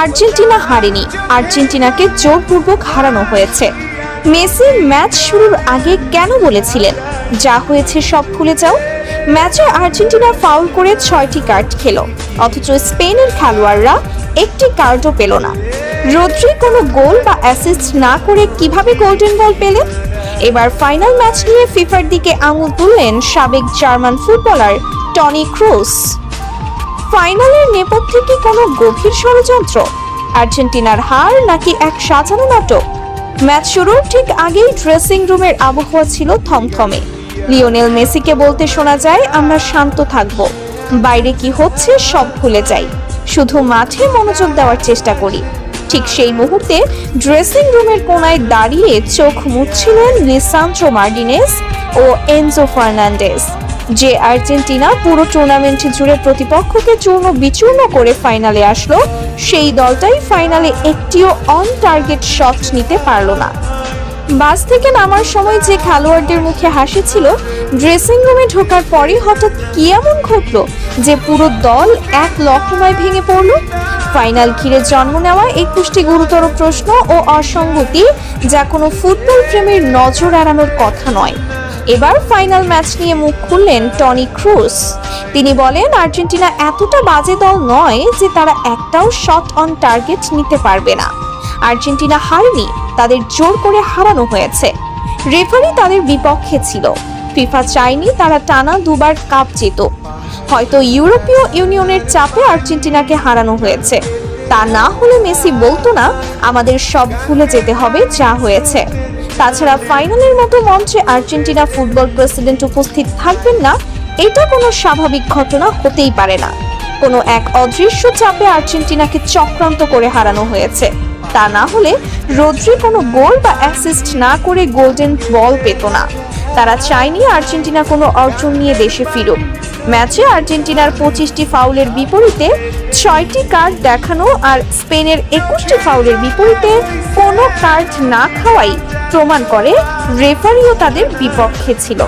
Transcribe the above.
Argentina হারেনি, আর্জেন্টিনাকে জোরপূর্বক হারানো হয়েছে। মেসি ম্যাচ শুরুর আগে কেন বলেছিলেন, যা হয়েছে সব ভুলে যাও? ম্যাচে আর্জেন্টিনা ফাউল করে 6টি কার্ড খেল, অথচ স্পেনের খেলোয়াড়রা একটি কার্ডও পেল না। রদ্রি কোনো গোল বা অ্যাসিস্ট না করে কিভাবে গোল্ডেন বল পেলেন? এবার ফাইনাল ম্যাচ নিয়ে ফিফার দিকে আঙুল তুললেন সাবেক জার্মান ফুটবলার টনি ক্রুস। ফাইনালের নেপথ্যে কি কোনো গভীর ষড়যন্ত্র? আর্জেন্টিনার হার নাকি এক সাজানো নাটক? ম্যাচ শুরুর ঠিক আগেই ড্রেসিং রুমের আবহাওয়া ছিল থমথমে। লিওনেল মেসিকে বলতে শোনা যায়, আমরা শান্ত থাকব, বাইরে কি হচ্ছে সব ভুলে যাই, শুধু মাঠে মনোযোগ দেওয়ার চেষ্টা করি। ঠিক সেই মুহূর্তে ড্রেসিং রুমের কোনায় দাঁড়িয়ে চোখ মুছছিলেন লিসান্দ্রো মার্টিনেজ ও এনজো ফার্নান্ডেজ। যে আর্জেন্টিনা পুরো টুর্নামেন্ট জুড়ে প্রতিপক্ষকে চূর্ণ বিচূর্ণ করে ফাইনালে আসলো, সেই দলটাই ফাইনালে একটিও অন টার্গেট শট নিতে পারল না। বাস থেকে নামার সময় যে খেলোয়াড়দের মুখে হাসি ছিল, ড্রেসিং রুমে ঢোকার পরই হঠাৎ কি এমন ঘটলো যে পুরো দল এক লহমায় ভেঙে পড়ল? ফাইনাল ঘিরে জন্ম নেওয়া 21টি গুরুতর প্রশ্ন ও অসঙ্গতি, যা কোনো ফুটবল প্রেমীর নজর এড়ানোর কথা নয়। এবার ফাইনাল ম্যাচ নিয়ে মুখ খুললেন টনি ক্রুস। তিনি বলেন, আর্জেন্টিনা এতটা বাজে দল নয় যে তারা একটাও শট অন টার্গেট নিতে পারবে না। আর্জেন্টিনা হারেনি, তাদের জোর করে হারানো হয়েছে। রেফারি তাদের বিপক্ষে ছিল। ফিফা চায়নি তারা টানা দুবার কাপ জিত। হয়তো ইউরোপীয় ইউনিয়নের চাপে আর্জেন্টিনাকে হারানো হয়েছে। তা না হলে মেসি বলতো না, আমাদের সব ভুলে যেতে হবে যা হয়েছে। তাছাড়া ফাইনালের মতো মঞ্চে আর্জেন্টিনা ফুটবল প্রেসিডেন্ট উপস্থিত থাকবেন না, এটা কোনো স্বাভাবিক ঘটনা হতেই পারে না। কোনো এক অদৃশ্য চাপে আর্জেন্টিনাকে চক্রান্ত করে হারানো হয়েছে। তা না হলে রদ্রি কোনো গোল বা অ্যাসিস্ট না করে গোল্ডেন বল পেত না। তারা চায়নি আর্জেন্টিনা কোনো অর্জন নিয়ে দেশে ফিরুক। ম্যাচে আর্জেন্টিনার 25টি ফাউলের বিপরীতে 6টি কার্ড দেখানো আর স্পেনের 21টি ফাউলের বিপরীতে কোনো কার্ড না খাওয়াই প্রমাণ করে রেফারিও তাদের বিপক্ষে ছিল।